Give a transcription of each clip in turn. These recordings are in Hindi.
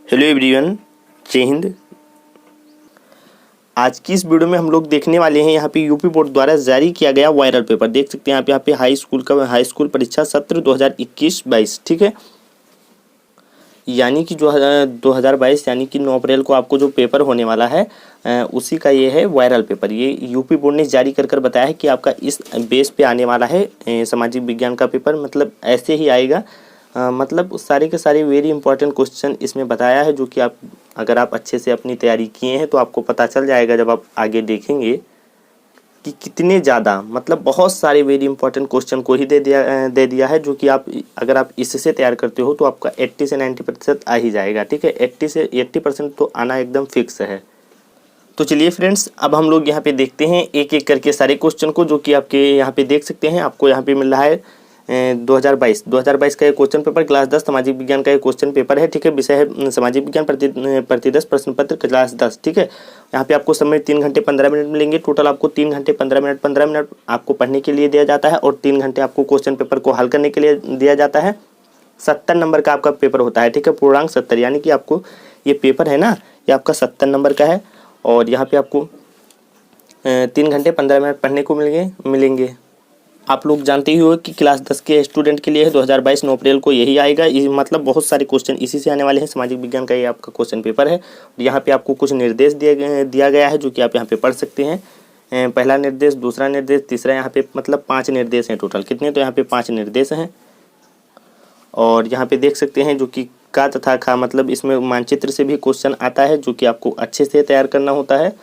हेलो एवरीवन, जय हिंद। आज की इस वीडियो में हम लोग देखने वाले हैं यहाँ पे यूपी बोर्ड द्वारा जारी किया गया वायरल पेपर। देख सकते हैं यहाँ पे हाई स्कूल परीक्षा सत्र 2021-22, ठीक है। यानी कि जो 2022 यानी कि 9 अप्रैल को आपको जो पेपर होने वाला है उसी का ये है वायरल पेपर। ये यूपी बोर्ड ने जारी कर बताया है कि आपका इस बेस पे आने वाला है सामाजिक विज्ञान का पेपर। मतलब ऐसे ही आएगा, मतलब सारे के सारे वेरी इंपॉर्टेंट क्वेश्चन इसमें बताया है, जो कि आप अगर आप अच्छे से अपनी तैयारी किए हैं तो आपको पता चल जाएगा जब आप आगे देखेंगे कि कितने ज़्यादा, मतलब बहुत सारे वेरी इंपॉर्टेंट क्वेश्चन को ही दे दिया है, जो कि आप अगर आप इससे तैयार करते हो तो आपका 80 से 90% आ ही जाएगा, ठीक है। 80 से 80% तो आना एकदम फिक्स है। तो चलिए फ्रेंड्स, अब हम लोग यहाँ पे देखते हैं एक एक करके सारे क्वेश्चन को, जो कि आपके यहाँ पे देख सकते हैं। आपको यहाँ पे मिल रहा है 2022 का एक क्वेश्चन पेपर, क्लास 10 सामाजिक विज्ञान का एक क्वेश्चन पेपर है, ठीक है। विषय है सामाजिक विज्ञान, प्रति 10 प्रश्न पत्र, क्लास 10, ठीक है। यहाँ पे आपको समय 3 घंटे 15 मिनट मिलेंगे। टोटल आपको 3 घंटे 15 मिनट आपको पढ़ने के लिए दिया जाता है और 3 घंटे आपको क्वेश्चन पेपर को हल करने के लिए दिया जाता है। 70 नंबर का आपका पेपर होता है, ठीक है। पूर्णांक 70, यानी कि आपको ये पेपर है ना, ये आपका 70 नंबर का है। और यहाँ पे आपको 3 घंटे 15 मिनट पढ़ने को मिलेंगे। आप लोग जानते ही हो कि क्लास 10 के स्टूडेंट के लिए है 2022 9 अप्रैल को यही आएगा। मतलब बहुत सारे क्वेश्चन इसी से आने वाले हैं। सामाजिक विज्ञान का ये आपका क्वेश्चन पेपर है। यहाँ पे आपको कुछ निर्देश दिया गया है, जो कि आप यहाँ पे पढ़ सकते हैं। पहला निर्देश, दूसरा निर्देश, तीसरा, यहाँ पे मतलब 5 निर्देश हैं टोटल। कितने? तो यहाँ पे 5 निर्देश हैं। और यहाँ पे देख सकते हैं जो कि का तथा खा, मतलब इसमें मानचित्र से भी क्वेश्चन आता है, जो कि आपको अच्छे से तैयार करना होता है।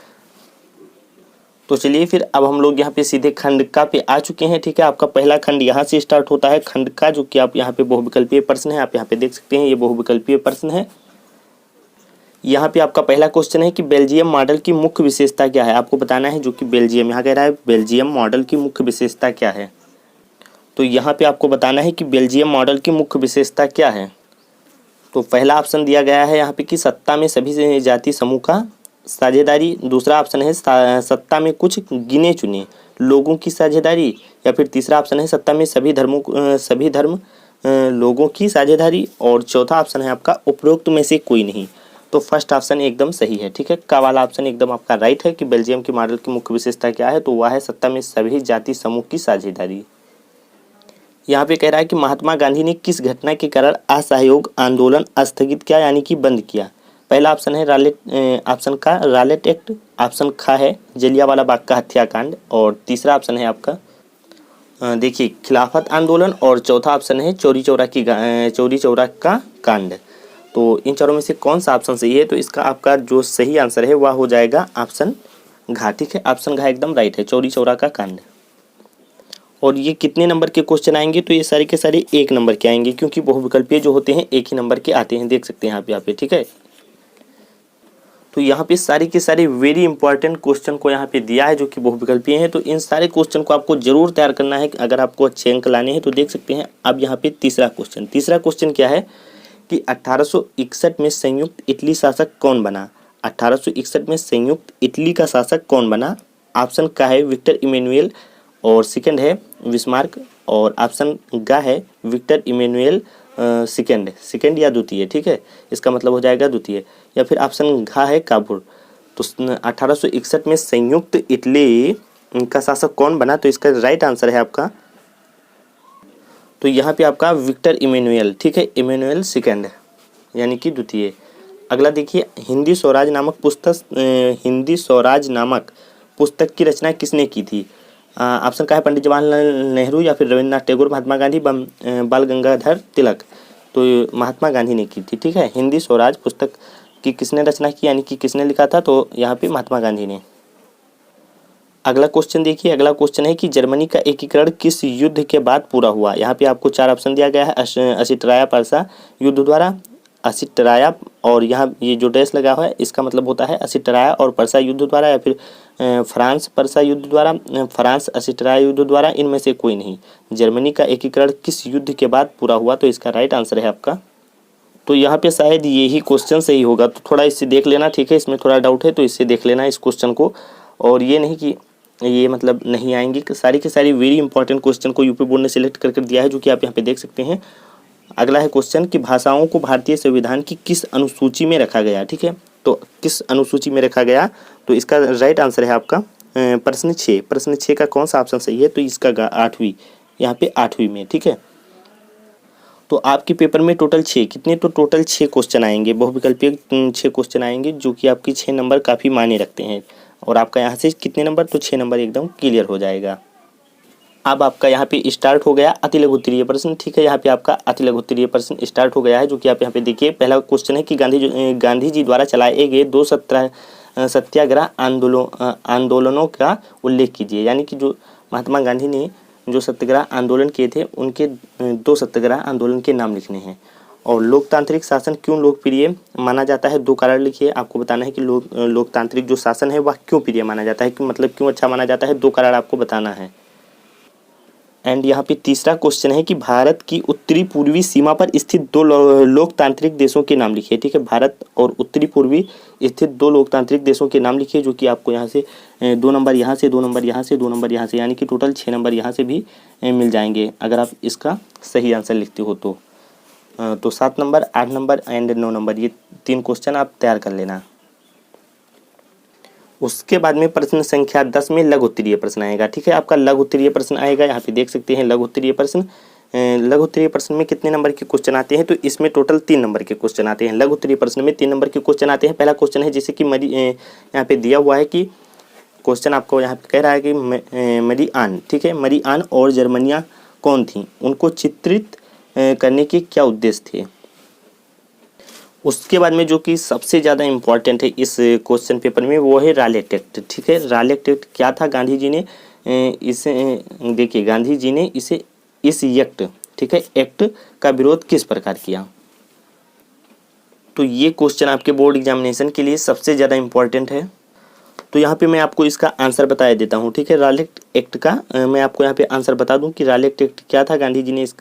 तो चलिए फिर अब हम लोग यहाँ पे सीधे खंड का पे आ चुके हैं, ठीक है। आपका पहला खंड यहाँ से स्टार्ट होता है, खंड का, जो कि आप यहाँ पे बहुविकल्पीय प्रश्न है। आप यहाँ पे देख सकते हैं ये बहुविकल्पीय प्रश्न है। यहाँ पे आपका पहला क्वेश्चन है कि बेल्जियम मॉडल की मुख्य विशेषता क्या है। आपको बताना है जो कि बेल्जियम, यहाँ कह रहा है बेल्जियम मॉडल की मुख्य विशेषता क्या है। तो यहाँ पे आपको बताना है कि बेल्जियम मॉडल की मुख्य विशेषता क्या है। तो पहला ऑप्शन दिया गया है यहाँ पे कि सत्ता में सभी जाति समूह का साझेदारी। दूसरा ऑप्शन है सत्ता में कुछ गिने चुने लोगों की साझेदारी। या फिर तीसरा ऑप्शन है सत्ता में सभी धर्म लोगों की साझेदारी। और चौथा ऑप्शन है आपका उपरोक्त में से कोई नहीं। तो फर्स्ट ऑप्शन एकदम सही है, ठीक है। का वाला ऑप्शन एकदम आपका राइट है कि बेल्जियम की मॉडल की मुख्य विशेषता क्या है, तो वह है सत्ता में सभी जाति समूह की साझेदारी। यहाँ पे कह रहा है कि महात्मा गांधी ने किस घटना के कारण असहयोग आंदोलन स्थगित किया, यानी कि बंद किया। पहला ऑप्शन है ऑप्शन का रॉलेट एक्ट। ऑप्शन खा है जलियांवाला बाग का हत्याकांड। और तीसरा ऑप्शन है आपका देखिए खिलाफत आंदोलन। और चौथा ऑप्शन है चौरी चौरा का कांड। तो इन चारों में से कौन सा ऑप्शन सही है, तो इसका आपका जो सही आंसर है वह हो जाएगा ऑप्शन घा, ठीक है। ऑप्शन घा एकदम राइट है, चौरी चौरा का कांड। और ये कितने नंबर के क्वेश्चन आएंगे, तो ये सारे के सारे 1 नंबर के आएंगे, क्योंकि बहुविकल्पीय जो होते हैं 1 ही नंबर के आते हैं। देख सकते हैं आप यहाँ पे, ठीक है। तो यहाँ पे सारे के सारे वेरी इंपॉर्टेंट क्वेश्चन को यहाँ पे दिया है, जो कि बहुविकल्पीय हैं। तो इन सारे क्वेश्चन को आपको जरूर तैयार करना है अगर आपको अच्छे अंक लाने हैं। तो देख सकते हैं अब यहाँ पे तीसरा क्वेश्चन क्या है कि 1861 में संयुक्त इटली शासक कौन बना। 1861 में संयुक्त इटली का शासक कौन बना। ऑप्शन का है विक्टर इमैनुअल और सेकंड है बिस्मार्क। और ऑप्शन गा है विक्टर इमैनुअल सेकंड या द्वितीय, ठीक है। इसका मतलब हो जाएगा द्वितीय। या फिर ऑप्शन घा है काबुल। तो 1861 में संयुक्त इटली का शासक कौन बना, तो इसका राइट आंसर है आपका, तो यहाँ पे आपका विक्टर इमैनुअल, ठीक है। इमैनुअल सेकंड यानी कि द्वितीय। अगला देखिए हिंदी स्वराज नामक पुस्तक की रचना किसने की थी। ऑप्शन का है पंडित जवाहरलाल नेहरू या फिर रविन्द्रनाथ टैगोर, महात्मा गांधी, बाल गंगाधर तिलक। तो महात्मा गांधी ने की थी, ठीक है। हिंदी स्वराज पुस्तक की किसने रचना की, यानी कि किसने लिखा था, तो यहाँ पे महात्मा गांधी ने। अगला क्वेश्चन देखिए, अगला क्वेश्चन है कि जर्मनी का एकीकरण किस युद्ध के बाद पूरा हुआ। यहाँ पे आपको 4 ऑप्शन दिया गया है। असिट्राया परसा युद्ध द्वारा, असिट्राया, और यहाँ ये जो डैश लगा हुआ है इसका मतलब होता है असिट्राया और परसा युद्ध द्वारा, या फिर फ्रांस परसा युद्ध द्वारा, फ्रांस असिट्राया युद्ध द्वारा। इनमें से कोई नहीं। जर्मनी का एकीकरण किस युद्ध के बाद पूरा हुआ, तो इसका राइट आंसर है आपका, तो यहाँ पे शायद यही क्वेश्चन सही होगा। तो थोड़ा इससे देख लेना, ठीक है। इसमें थोड़ा डाउट है तो इससे देख लेना इस क्वेश्चन को। और ये नहीं कि ये मतलब नहीं आएंगे, सारी के सारी वेरी इंपॉर्टेंट क्वेश्चन को यूपी बोर्ड ने सिलेक्ट कर दिया है, जो कि आप यहाँ पे देख सकते हैं। अगला है क्वेश्चन कि भाषाओं को भारतीय संविधान की किस अनुसूची में रखा गया। ठीक है, तो किस अनुसूची में रखा गया, तो इसका राइट आंसर है आपका प्रश्न 6। प्रश्न 6 का कौन सा ऑप्शन सही है, तो इसका 8वीं, यहाँ पे 8वीं में। ठीक है, तो आपके पेपर में टोटल 6 कितने, तो टोटल 6 क्वेश्चन आएंगे, बहुविकल्पीय 6 क्वेश्चन आएंगे, जो कि आपकी 6 नंबर काफ़ी मायने रखते हैं। और आपका यहाँ से कितने नंबर, तो 6 नंबर एकदम क्लियर हो जाएगा। अब आपका यहाँ पे स्टार्ट हो गया अति लघु उत्तरीय प्रश्न। ठीक है, यहाँ पे आपका अति लघु उत्तरीय प्रश्न स्टार्ट हो गया है, जो कि आप यहाँ पे देखिए। पहला क्वेश्चन है कि गांधी जी द्वारा चलाए गए 2 सत्याग्रह आंदोलनों का उल्लेख कीजिए। यानी कि जो महात्मा गांधी ने जो सत्याग्रह आंदोलन किए थे, उनके 2 सत्याग्रह आंदोलन के नाम लिखने हैं। और लोकतांत्रिक शासन क्यों लोकप्रिय माना जाता है, 2 कारण लिखिए। आपको बताना है कि लोकतांत्रिक जो शासन है वह क्यों प्रिय माना जाता है, कि मतलब क्यों अच्छा माना जाता है, 2 कारण आपको बताना है। एंड यहाँ पे तीसरा क्वेश्चन है कि भारत की उत्तरी पूर्वी सीमा पर स्थित 2 लोकतांत्रिक देशों के नाम लिखिए। ठीक है, भारत और उत्तरी पूर्वी स्थित 2 लोकतांत्रिक देशों के नाम लिखिए, जो कि आपको यहाँ से 2 नंबर यहाँ से, 2 नंबर यहाँ से, 2 नंबर यहाँ से, यानी कि टोटल 6 नंबर यहाँ से भी मिल जाएंगे अगर आप इसका सही आंसर लिखते हो तो 7 नंबर, 8 नंबर एंड 9 नंबर, ये 3 क्वेश्चन आप तैयार कर लेना। उसके बाद में प्रश्न संख्या 10 में लघु उत्तरीय प्रश्न आएगा। ठीक है, आपका लघु उत्तरीय प्रश्न आएगा, यहाँ पे देख सकते हैं लघु उत्तरीय प्रश्न। लघु उत्तरीय प्रश्न में कितने नंबर के क्वेश्चन आते हैं, तो इसमें टोटल 3 नंबर के क्वेश्चन आते हैं। लघु उत्तरीय प्रश्न में 3 नंबर के क्वेश्चन आते हैं। पहला क्वेश्चन है जैसे कि यहाँ पे दिया हुआ है कि क्वेश्चन आपको यहाँ पे कह रहा है कि मरी आन, ठीक है, मरी आन और जर्मनियाँ कौन थी, उनको चित्रित करने के क्या उद्देश्य थे। उसके बाद में जो कि सबसे ज़्यादा इम्पॉर्टेंट है इस क्वेश्चन पेपर में, वो है रालेट एक्ट। ठीक है, रालेट एक्ट क्या था, गांधी जी ने इसे देखिए, गांधी जी ने इसे इस एक्ट, ठीक है, एक्ट का विरोध किस प्रकार किया। तो ये क्वेश्चन आपके बोर्ड एग्जामिनेशन के लिए सबसे ज़्यादा इम्पॉर्टेंट है। तो यहाँ पे मैं आपको इसका आंसर बता देता हूँ। ठीक है, रालेट एक्ट का मैं आपको यहाँ पे आंसर बता दूँ कि रालेट एक्ट क्या था, गांधी जी ने इस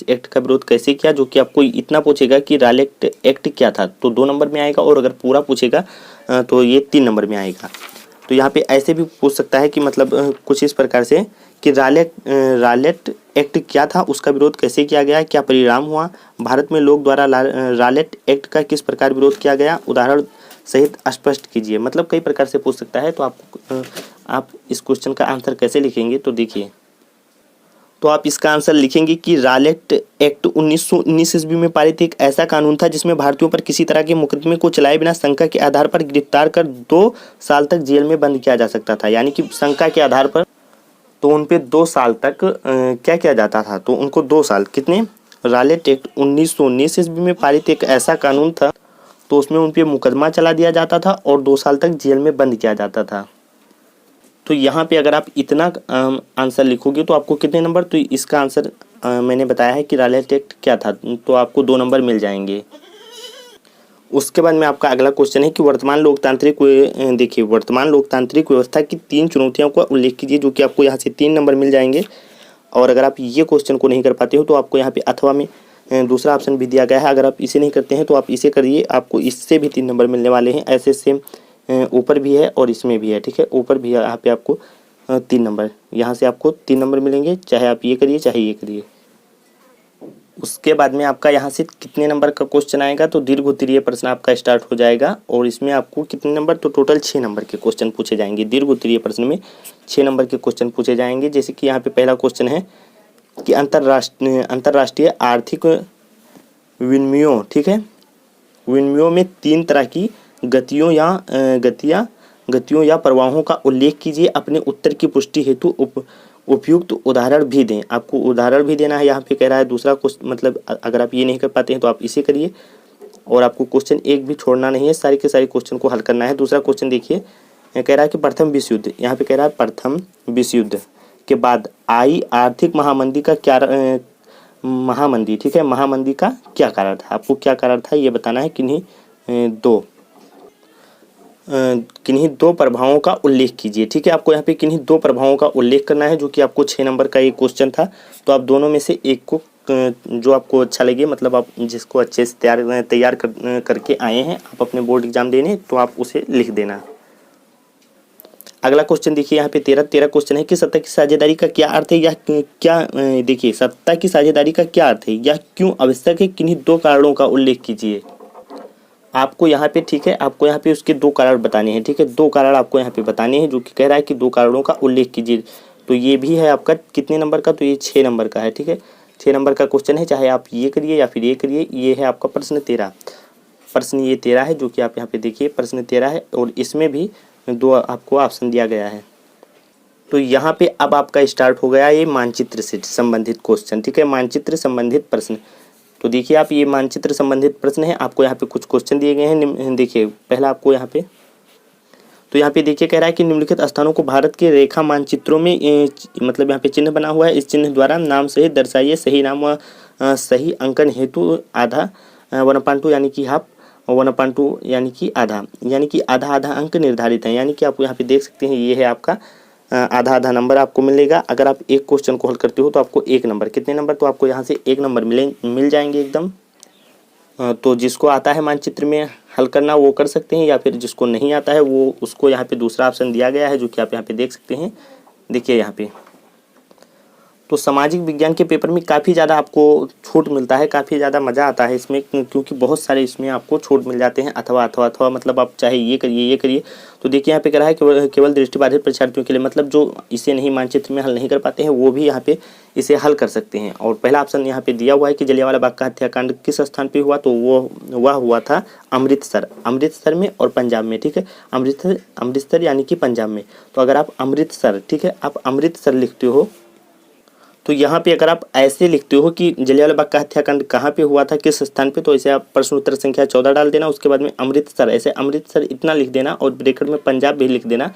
एक्ट का विरोध कैसे किया। जो कि आपको इतना पूछेगा कि रालेट एक्ट क्या था, तो 2 नंबर में आएगा, और अगर पूरा पूछेगा तो ये 3 नंबर में आएगा। तो यहाँ पे ऐसे भी पूछ सकता है कि मतलब कुछ इस प्रकार से कि रालेट एक्ट क्या था, उसका विरोध कैसे किया गया, क्या परिणाम हुआ, भारत में लोग द्वारा रालेट एक्ट का किस प्रकार विरोध किया गया, उदाहरण सहित स्पष्ट कीजिए। मतलब कई प्रकार से पूछ सकता है। तो आप इस क्वेश्चन का आंसर कैसे लिखेंगे, तो देखिए, तो आप इसका आंसर लिखेंगे कि रालेट एक्ट 1919 ईस्वी में पारित एक ऐसा कानून था जिसमें भारतीयों पर किसी तरह के मुकदमे को चलाए बिना शंका के आधार पर गिरफ्तार कर 2 साल तक जेल में बंद किया जा सकता था। यानी कि शंका के आधार पर तो उन पे 2 साल तक क्या किया जाता था, तो उनको 2 साल कितने, रालेट एक्ट 1919 ईस्वी में पारित एक ऐसा कानून था, तो उसमें उन पे मुकदमा चला दिया जाता था और 2 साल तक जेल में बंद किया जाता था। तो यहाँ पे अगर आप इतना आंसर लिखोगे तो आपको कितने नंबर, तो इसका आंसर मैंने बताया है कि रालेट एक्ट क्या था, तो आपको 2 नंबर मिल जाएंगे। उसके बाद में आपका अगला क्वेश्चन है कि वर्तमान लोकतांत्रिक देखिए, वर्तमान लोकतांत्रिक व्यवस्था की 3 चुनौतियों का उल्लेख कीजिए, जो कि आपको यहाँ से 3 नंबर मिल जाएंगे। और अगर आप ये क्वेश्चन को नहीं कर पाते हो तो आपको यहाँ पे अथवा में दूसरा ऑप्शन भी दिया गया है। अगर आप इसे नहीं करते हैं तो आप इसे करिए, आपको इससे भी 3 नंबर मिलने वाले हैं। ऐसे सेम ऊपर भी है और इसमें भी है। ठीक है, ऊपर भी है, यहाँ पे आपको 3 नंबर, यहाँ से आपको 3 नंबर मिलेंगे, चाहे आप ये करिए चाहे ये करिए। उसके बाद में आपका यहाँ से कितने नंबर का क्वेश्चन आएगा, तो दीर्घ उत्तरीय प्रश्न आपका स्टार्ट हो जाएगा, और इसमें आपको कितने नंबर, तो टोटल 6 नंबर के क्वेश्चन पूछे जाएंगे। दीर्घ उत्तरीय प्रश्न में 6 नंबर के क्वेश्चन पूछे जाएंगे। जैसे कि यहाँ पे पहला क्वेश्चन है कि अंतर्राष्ट्रीय आर्थिक विनिमयों, ठीक है, विनिमयों में 3 तरह की गतियों या प्रवाहों का उल्लेख कीजिए। अपने उत्तर की पुष्टि हेतु उपयुक्त उदाहरण भी दें। आपको उदाहरण भी देना है, यहाँ पे कह रहा है। दूसरा क्वेश्चन, मतलब अगर आप ये नहीं कर पाते हैं तो आप इसे करिए, और आपको क्वेश्चन एक भी छोड़ना नहीं है, सारे के सारे क्वेश्चन को हल करना है। दूसरा क्वेश्चन देखिए, कह रहा है कि प्रथम विश्व युद्ध, यहाँ पे कह रहा है प्रथम विश्व युद्ध के बाद आई आर्थिक महामंदी का क्या महामंदी, ठीक है, महामंदी का क्या कारण था। आपको क्या कारण था ये बताना है। किन्हीं दो प्रभावों का उल्लेख कीजिए। ठीक है, आपको यहाँ पे किन्हीं 2 प्रभावों का उल्लेख करना है, जो कि आपको 6 नंबर का एक क्वेश्चन था। तो आप दोनों में से एक को जो आपको अच्छा लगे, मतलब आप जिसको अच्छे से तैयार करके आए हैं आप अपने बोर्ड एग्जाम देने, तो आप उसे लिख देना। अगला क्वेश्चन देखिए यहाँ पे 13 क्वेश्चन है कि सत्ता की साझेदारी का क्या अर्थ है या क्या देखिए सत्ता की साझेदारी का क्या अर्थ है या क्यों आवश्यक है, किन्हीं 2 कारणों का उल्लेख कीजिए। आपको यहाँ पे ठीक है, आपको यहाँ पे उसके 2 कारण बताने हैं। ठीक है, 2 कारण आपको यहाँ पे बताने हैं, जो कि कह रहा है कि 2 कारणों का उल्लेख कीजिए। तो ये भी है आपका कितने नंबर का, तो ये 6 नंबर का है। ठीक है, 6 नंबर का क्वेश्चन है, चाहे आप ये करिए या फिर ये करिए। ये है आपका प्रश्न 13। प्रश्न ये 13 है, जो कि आप यहाँ पे देखिए प्रश्न 13 है और इसमें भी 2 आपको ऑप्शन दिया गया है। तो यहाँ पे अब आपका स्टार्ट हो गया ये मानचित्र से संबंधित क्वेश्चन। ठीक है, मानचित्र संबंधित प्रश्न। तो देखिए आप, ये मानचित्र संबंधित प्रश्न है। आपको यहाँ पे कुछ क्वेश्चन दिए गए हैं। देखिए पहला आपको यहाँ पे, तो यहाँ पे देखिए कह रहा है कि निम्नलिखित स्थानों को भारत के रेखा मानचित्रों में मतलब यहाँ पे चिन्ह बना हुआ है, इस चिन्ह द्वारा नाम सहित दर्शाइए। सही नाम व सही अंकन हेतु आधा 1/2 यानी कि हाफ, 1/2 यानी कि आधा, यानी कि आधा आधा अंक निर्धारित है। यानी कि आप यहाँ पे देख सकते हैं, ये है आपका आधा आधा नंबर आपको मिलेगा। अगर आप एक क्वेश्चन को हल करते हो तो आपको 1 नंबर, कितने नंबर, तो आपको यहाँ से 1 नंबर मिल जाएंगे एकदम। तो जिसको आता है मानचित्र में हल करना वो कर सकते हैं, या फिर जिसको नहीं आता है वो उसको यहाँ पे दूसरा ऑप्शन दिया गया है, जो कि आप यहाँ पे देख सकते हैं। देखिए यहाँ पे तो सामाजिक विज्ञान के पेपर में काफ़ी ज़्यादा आपको छूट मिलता है, काफ़ी ज़्यादा मज़ा आता है इसमें, क्योंकि बहुत सारे इसमें आपको छूट मिल जाते हैं। अथवा अथवा अथवा मतलब आप चाहे ये करिए ये करिए। तो देखिए यहाँ पे कह रहा है केवल दृष्टिबाधित परीक्षार्थियों के लिए, मतलब जो इसे नहीं मानचित्र में हल नहीं कर पाते हैं वो भी यहाँ पे इसे हल कर सकते हैं। और पहला ऑप्शन यहाँ पे दिया हुआ है कि जलियांवाला बाग का हत्याकांड किस स्थान पे हुआ, तो वह हुआ था अमृतसर में और पंजाब में। ठीक है, अमृतसर यानी कि पंजाब में। तो अगर आप अमृतसर, ठीक है, आप अमृतसर लिखते हो, तो यहाँ पे अगर आप ऐसे लिखते हो कि जलियांवाला बाग का हत्याकांड कहाँ पे हुआ था, किस स्थान पे, तो ऐसे आप प्रश्न उत्तर संख्या 14 डाल देना। उसके बाद में अमृतसर, ऐसे अमृतसर इतना लिख देना और ब्रैकेट में पंजाब भी लिख देना।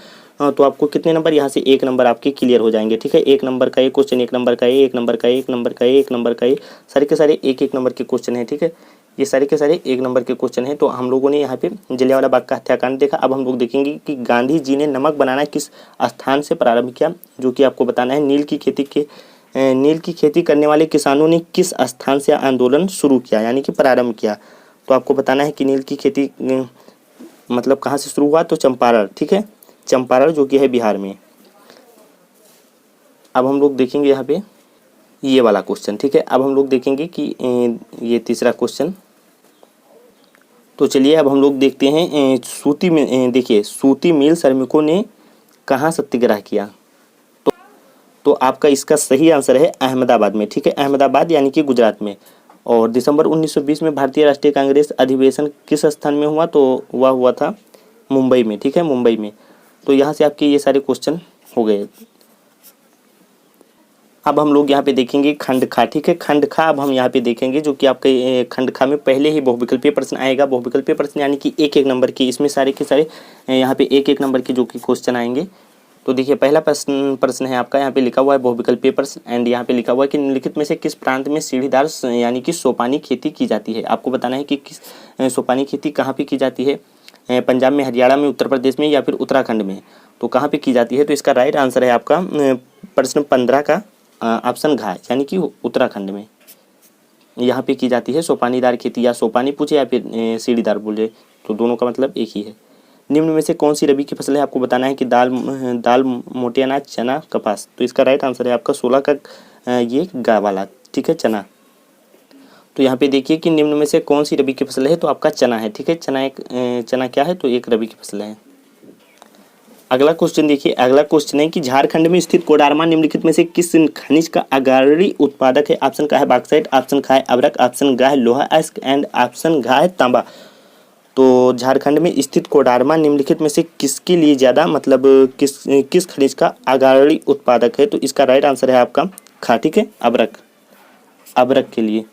तो आपको कितने नंबर, यहाँ से 1 नंबर आपके क्लियर हो जाएंगे। ठीक है, 1 नंबर का ये क्वेश्चन, 1 नंबर का ये, 1 नंबर का ये, 1 नंबर का ये, 1 नंबर का ये, सारे के सारे 1-1 नंबर के क्वेश्चन है। ठीक है, ये सारे के सारे 1 नंबर के क्वेश्चन है। तो हम लोगों ने यहाँ पे जलियांवाला बाग का हत्याकांड देखा। अब हम लोग देखेंगे कि गांधी जी ने नमक बनाना किस स्थान से प्रारंभ किया, जो कि आपको बताना है। नील की खेती करने वाले किसानों ने किस स्थान से आंदोलन शुरू किया, यानी कि प्रारंभ किया। तो आपको बताना है कि नील की खेती मतलब कहाँ से शुरू हुआ, तो चंपारण। ठीक है, चंपारण जो कि है बिहार में। अब हम लोग देखेंगे यहाँ पे ये वाला क्वेश्चन। ठीक है, अब हम लोग देखेंगे कि ये तीसरा क्वेश्चन। तो चलिए अब हम लोग देखते हैं सूती मिल, देखिए सूती मिल श्रमिकों ने कहाँ सत्याग्रह किया, तो आपका इसका सही आंसर है अहमदाबाद में। ठीक है, अहमदाबाद यानी कि गुजरात में। और दिसंबर 1920 में भारतीय राष्ट्रीय कांग्रेस अधिवेशन किस स्थान में हुआ, तो वह हुआ था मुंबई में। ठीक है, मुंबई में। तो यहाँ से आपके ये सारे क्वेश्चन हो गए। अब हम लोग यहाँ पे देखेंगे खंडखा। ठीक है, खंडखा अब हम यहाँ पे देखेंगे, जो कि आपके खंडखा में पहले ही बहुविकल्पीय प्रश्न आएगा। बहुविकल्पीय प्रश्न यानी कि 1-1 नंबर की, इसमें सारे के सारे यहाँ पे 1-1 नंबर के जो कि क्वेश्चन आएंगे। तो देखिए पहला प्रश्न है आपका, यहाँ पे लिखा हुआ है बहुविकल्पीय प्रश्न, एंड यहाँ पे लिखा हुआ है कि निम्नलिखित में से किस प्रांत में सीढ़ीदार यानी कि सोपानी खेती की जाती है। आपको बताना है कि किस सोपानी खेती कहाँ पे की जाती है, पंजाब में, हरियाणा में, उत्तर प्रदेश में या फिर उत्तराखंड में। तो कहाँ पे की जाती है, तो इसका राइट आंसर है आपका प्रश्न 15 का ऑप्शन घ, यानी कि उत्तराखंड में यहाँ पे की जाती है सोपानीदार खेती, या सोपानी पूछे या फिर सीढ़ीदार बोले, तो दोनों का मतलब एक ही है। निम्न में से कौन सी रबी की फसल है, आपको बताना है कि दाल, मोटे अनाज, चना, कपास। तो इसका राइट आंसर है आपका 16 का ये गा वाला। ठीक है, चना। तो यहाँ पे देखिए कि निम्न में से कौन सी रबी की फसल है, तो आपका चना है। ठीक है, चना क्या है, तो एक रबी की फसल है। अगला क्वेश्चन देखिए, अगला क्वेश्चन है कि झारखंड में स्थित कोडरमा निम्नलिखित में से किस खनिज का अग्रणी उत्पादक है। ऑप्शन का है बॉक्साइट, ऑप्शन का है अभ्रक, ऑप्शन का है लोहा अयस्क एंड ऑप्शन का है तांबा। तो झारखंड में स्थित कोडरमा निम्नलिखित में से किसके लिए ज़्यादा, मतलब किस खनिज का अग्रणी उत्पादक है, तो इसका राइट आंसर है आपका खा। ठीक है, अभ्रक के लिए।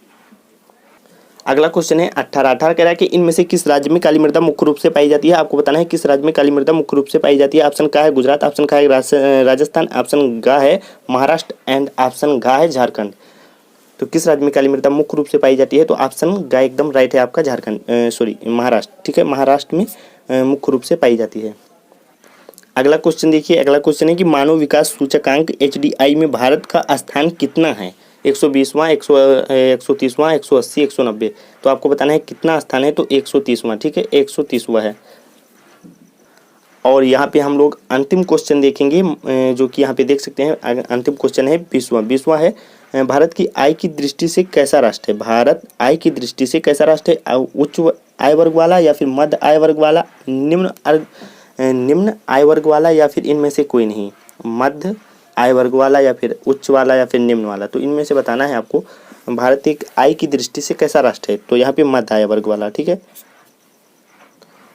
अगला क्वेश्चन है 18 कह रहा है कि इनमें से किस राज्य में काली मृदा मुख्य रूप से पाई जाती है। आपको बताना है किस राज्य में काली मृदा मुख्य रूप से पाई जाती है। ऑप्शन का है गुजरात, ऑप्शन का है राजस्थान, ऑप्शन का है महाराष्ट्र एंड ऑप्शन का है झारखंड। तो किस राज्य में काली मृदा मुख्य रूप से पाई जाती है, तो ऑप्शन गा एकदम राइट है आपका, महाराष्ट्र। ठीक है, महाराष्ट्र में मुख्य रूप से पाई जाती है। अगला क्वेश्चन देखिए, अगला क्वेश्चन है कि मानव विकास सूचकांक HDI में भारत का स्थान कितना है, 120वां, 130वां, 180, 190। तो आपको बताना है कितना स्थान है, तो 130वां। ठीक है, 130वां है। और यहाँ पे हम लोग अंतिम क्वेश्चन देखेंगे, जो कि यहाँ पे देख सकते हैं। अंतिम क्वेश्चन है 20वां है, भारत की आय की दृष्टि से कैसा राष्ट्र है? भारत आय की दृष्टि से कैसा राष्ट्र है? उच्च आय वर्ग वाला या फिर मध्य आय वर्ग वाला, निम्न आय वर्ग वाला, या फिर इनमें से कोई नहीं? मध्य आय वर्ग वाला या फिर उच्च वाला या फिर निम्न वाला? तो इनमें से बताना है आपको भारत एक आय की दृष्टि से कैसा राष्ट्र है। तो यहाँ पे मध्य आय वर्ग वाला, ठीक है।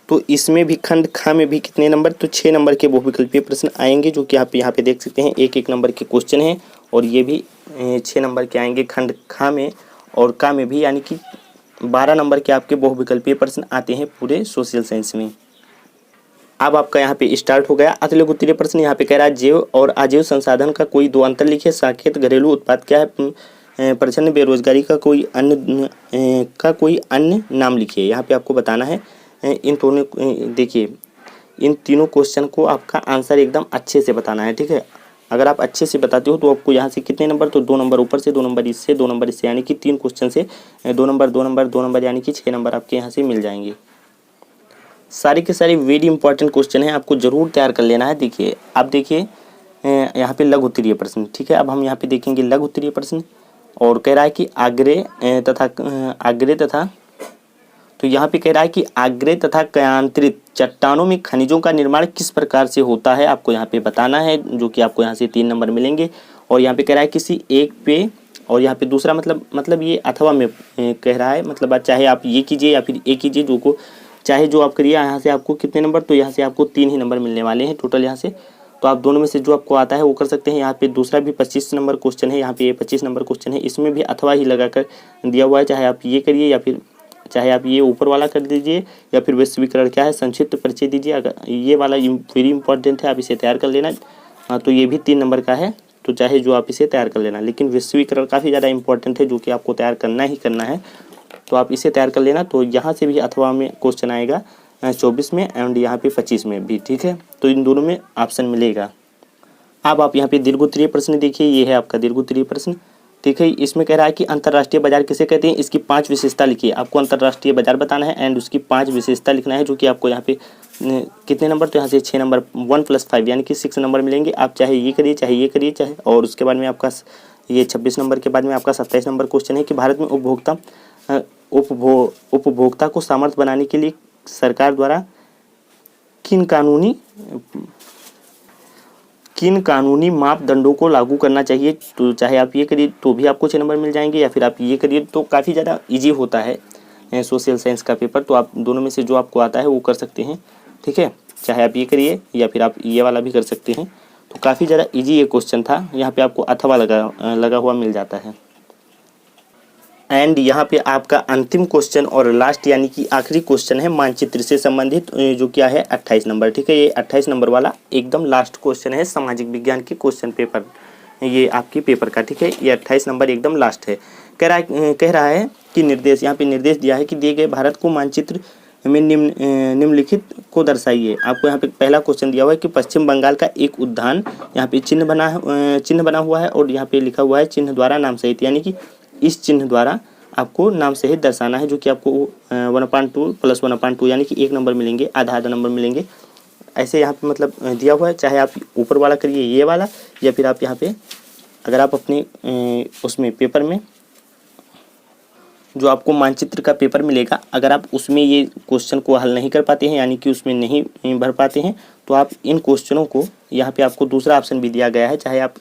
तो इसमें भी खंड खा में भी कितने नंबर? तो 6 नंबर के बहुविकल्पीय प्रश्न आएंगे, जो कि आप यहाँ पे देख सकते हैं। एक एक नंबर के क्वेश्चन हैं और ये भी 6 नंबर के आएंगे खंड खा में और का में भी, यानी कि 12 नंबर के आपके बहुविकल्पीय प्रश्न आते हैं पूरे सोशल साइंस में। अब आपका यहाँ पे स्टार्ट हो गया अतिलघु उत्तरीय प्रश्न। यहाँ पे कह रहा है जैव और अजैव संसाधन का कोई 2 अंतर लिखिए। साकेत घरेलू उत्पाद क्या है? प्रचंड बेरोजगारी का कोई अन्य नाम लिखिए। यहाँ पे आपको बताना है इन दोनों, देखिए इन तीनों क्वेश्चन को आपका आंसर एकदम अच्छे से बताना है, ठीक है। अगर आप अच्छे से बताते हो तो आपको यहाँ से कितने नंबर? तो 2 नंबर ऊपर से, 2 नंबर इससे, 2 नंबर इससे, यानी कि 3 क्वेश्चन से 2 नंबर 2 नंबर 2 नंबर, यानी कि 6 नंबर आपके यहाँ से मिल जाएंगे। सारे के सारे वेरी इंपॉर्टेंट क्वेश्चन हैं, आपको जरूर तैयार कर लेना है। देखिए अब देखिए यहाँ पे लघु उत्तरीय प्रश्न, ठीक है। अब हम यहाँ पे देखेंगे लघु उत्तरीय प्रश्न और कह रहा है कि आग्नेय तथा तो यहाँ पे कह रहा है कि आग्नेय तथा कयांतरित चट्टानों में खनिजों का निर्माण किस प्रकार से होता है, आपको यहाँ पे बताना है, जो कि आपको यहाँ से 3 नंबर मिलेंगे। और यहाँ पे कह रहा है किसी एक पे, और यहाँ पे दूसरा मतलब ये अथवा में कह रहा है, मतलब चाहे आप ये कीजिए या फिर ये कीजिए, जो को चाहे जो आप करिए। यहाँ से आपको कितने नंबर? तो यहाँ से आपको 3 ही नंबर मिलने वाले हैं टोटल यहाँ से। तो आप दोनों में से जो आपको आता है वो कर सकते हैं। यहाँ पे दूसरा भी 25 नंबर क्वेश्चन है, यहाँ पे ये 25 नंबर क्वेश्चन है, इसमें भी अथवा ही लगाकर दिया हुआ है। चाहे आप ये करिए या फिर चाहे आप ये ऊपर वाला कर दीजिए, या फिर वैश्वीकरण क्या है संक्षिप्त परिचय दीजिए। अगर ये वाला वेरी इंपॉर्टेंट है, आप इसे तैयार कर लेना। तो ये भी 3 नंबर का है, तो चाहे जो आप इसे तैयार कर लेना। लेकिन वैश्वीकरण काफ़ी ज़्यादा इंपॉर्टेंट है, जो कि आपको तैयार करना ही करना है, तो आप इसे तैयार कर लेना। तो यहाँ से भी अथवा में क्वेश्चन आएगा 24 में एंड यहाँ पे 25 में भी, ठीक है। तो इन दोनों में ऑप्शन मिलेगा। अब आप यहाँ पे दीर्घ उत्तरीय प्रश्न देखिए, ये है आपका दीर्घ उत्तरीय प्रश्न, ठीक है। इसमें कह रहा है कि अंतर्राष्ट्रीय बाजार किसे कहते हैं? इसकी 5 विशेषता लिखिए। आपको अंतर्राष्ट्रीय बाजार बताना है एंड उसकी 5 विशेषता लिखना है, जो कि आपको यहाँ पे कितने नंबर? तो यहाँ से 6 नंबर 1 + 5 यानी कि 6 नंबर मिलेंगे। आप चाहे ये करिए चाहे ये करिए चाहे, और उसके बाद में आपका ये 26 नंबर के बाद में आपका 27 नंबर क्वेश्चन है कि भारत में उपभोक्ता को सामर्थ्य बनाने के लिए सरकार द्वारा किन कानूनी मापदंडों को लागू करना चाहिए। तो चाहे आप ये करिए तो भी आपको 6 नंबर मिल जाएंगे, या फिर आप ये करिए तो काफ़ी ज़्यादा इजी होता है सोशल साइंस का पेपर। तो आप दोनों में से जो आपको आता है वो कर सकते हैं, ठीक है। चाहे आप ये करिए या फिर आप ये वाला भी कर सकते हैं। तो काफ़ी ज़्यादा इजी ये क्वेश्चन था। यहाँ पे आपको अथवा लगा हुआ मिल जाता है। एंड यहाँ पे आपका अंतिम क्वेश्चन और लास्ट यानी कि आखिरी क्वेश्चन है मानचित्र से संबंधित, जो क्या है 28 नंबर, ठीक है। ये 28 नंबर वाला एकदम लास्ट क्वेश्चन है सामाजिक विज्ञान के क्वेश्चन पेपर, ये आपके पेपर का, ठीक है। ये 28 नंबर एकदम लास्ट है। कह रहा है कि निर्देश, यहाँ पे निर्देश दिया है कि दिए गए भारत को मानचित्र में निम्नलिखित को दर्शाइए। आपको यहाँ पे पहला क्वेश्चन दिया हुआ है कि पश्चिम बंगाल का एक उद्यान, यहाँ पे चिन्ह बना हुआ है और यहाँ पे लिखा हुआ है चिन्ह द्वारा नाम सहित, यानी कि इस चिन्ह द्वारा आपको नाम सहित दर्शाना है, जो कि आपको 1/2 + 1/2 यानी कि 1 नंबर मिलेंगे, आधा नंबर मिलेंगे। ऐसे यहाँ पे मतलब दिया हुआ है। चाहे आप ऊपर वाला करिए ये वाला, या फिर आप यहाँ पे अगर आप अपने उसमें पेपर में जो आपको मानचित्र का पेपर मिलेगा, अगर आप उसमें ये क्वेश्चन को हल नहीं कर पाते हैं, यानी कि उसमें नहीं भर पाते हैं, तो आप इन क्वेश्चनों को, यहाँ पे आपको दूसरा ऑप्शन भी दिया गया है, चाहे आप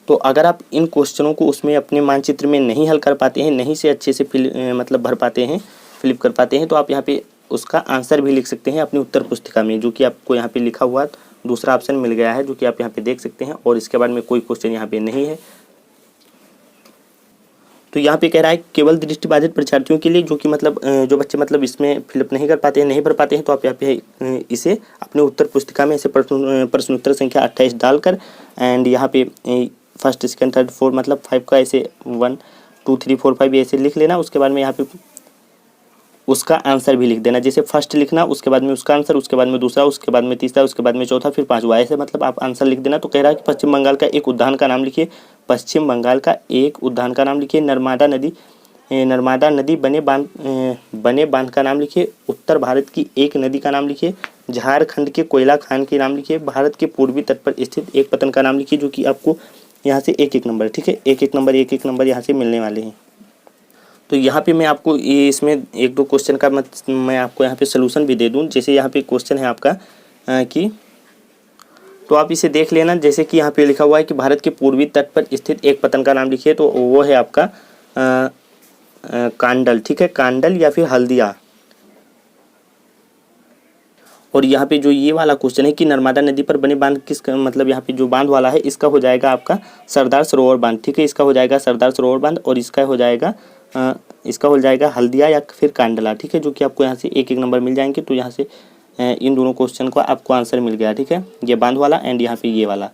तो अगर आप इन क्वेश्चनों को उसमें अपने मानचित्र में नहीं हल कर पाते हैं, नहीं से अच्छे से भर पाते हैं, फिलिप कर पाते हैं, तो आप यहाँ पे उसका आंसर भी लिख सकते हैं अपनी उत्तर पुस्तिका में, जो कि आपको यहाँ पे लिखा हुआ दूसरा ऑप्शन मिल गया है, जो कि आप यहाँ पे देख सकते हैं। और इसके बाद में कोई क्वेश्चन यहाँ पे नहीं है। तो यहाँ पे कह रहा है केवल दृष्टिबाधित परीक्षार्थियों के लिए, जो कि मतलब जो बच्चे मतलब इसमें फिलअप नहीं कर पाते हैं, नहीं भर पाते हैं, तो आप यहाँ पे इसे अपने उत्तर पुस्तिका में ऐसे प्रश्न उत्तर संख्या 28 डालकर एंड यहाँ पे फर्स्ट सेकंड थर्ड फोर्थ मतलब 5 का ऐसे 1 2 3 4 5 ऐसे लिख लेना। उसके बाद में यहाँ पे उसका आंसर भी लिख देना, जैसे फर्स्ट लिखना, उसके बाद में उसका आंसर, उसके बाद में दूसरा, उसके बाद में तीसरा, उसके बाद में चौथा, फिर 5वां, ऐसे मतलब आप आंसर लिख देना। तो कह रहा है कि पश्चिम बंगाल का एक उद्यान का नाम लिखिए। पश्चिम बंगाल का एक उद्यान का नाम लिखिए। नर्मदा नदी बने बांध का नाम लिखिए। उत्तर भारत की एक नदी का नाम लिखिए। झारखंड के कोयला खान के नाम लिखिए। भारत के पूर्वी तट पर स्थित एक पतन का नाम लिखिए, जो कि आपको यहाँ से एक एक नंबर, ठीक है, एक एक नंबर यहाँ से मिलने वाले हैं। तो यहाँ पे मैं आपको ये इसमें एक दो क्वेश्चन का मैं आपको यहाँ पे सोल्यूशन भी दे दूँ। जैसे यहाँ पे क्वेश्चन है आपका कि तो आप इसे देख लेना। जैसे कि यहाँ पे लिखा हुआ है कि भारत के पूर्वी तट पर स्थित एक पतन का नाम लिखिए, तो वो है आपका कांडल, ठीक है, कांडल या फिर हल्दिया। और यहाँ पे जो ये वाला क्वेश्चन है कि नर्मदा नदी पर बने बांध किस, मतलब यहाँ पे जो बांध वाला है इसका हो जाएगा आपका सरदार सरोवर बांध, ठीक है, इसका हो जाएगा सरदार सरोवर बांध। और इसका हो जाएगा हल्दिया या फिर कांडला, ठीक है, जो कि आपको यहाँ से एक एक नंबर मिल जाएंगे। तो यहाँ से इन दोनों क्वेश्चन का आपको आंसर मिल गया, ठीक है, ये बांध वाला एंड यहाँ पे ये वाला।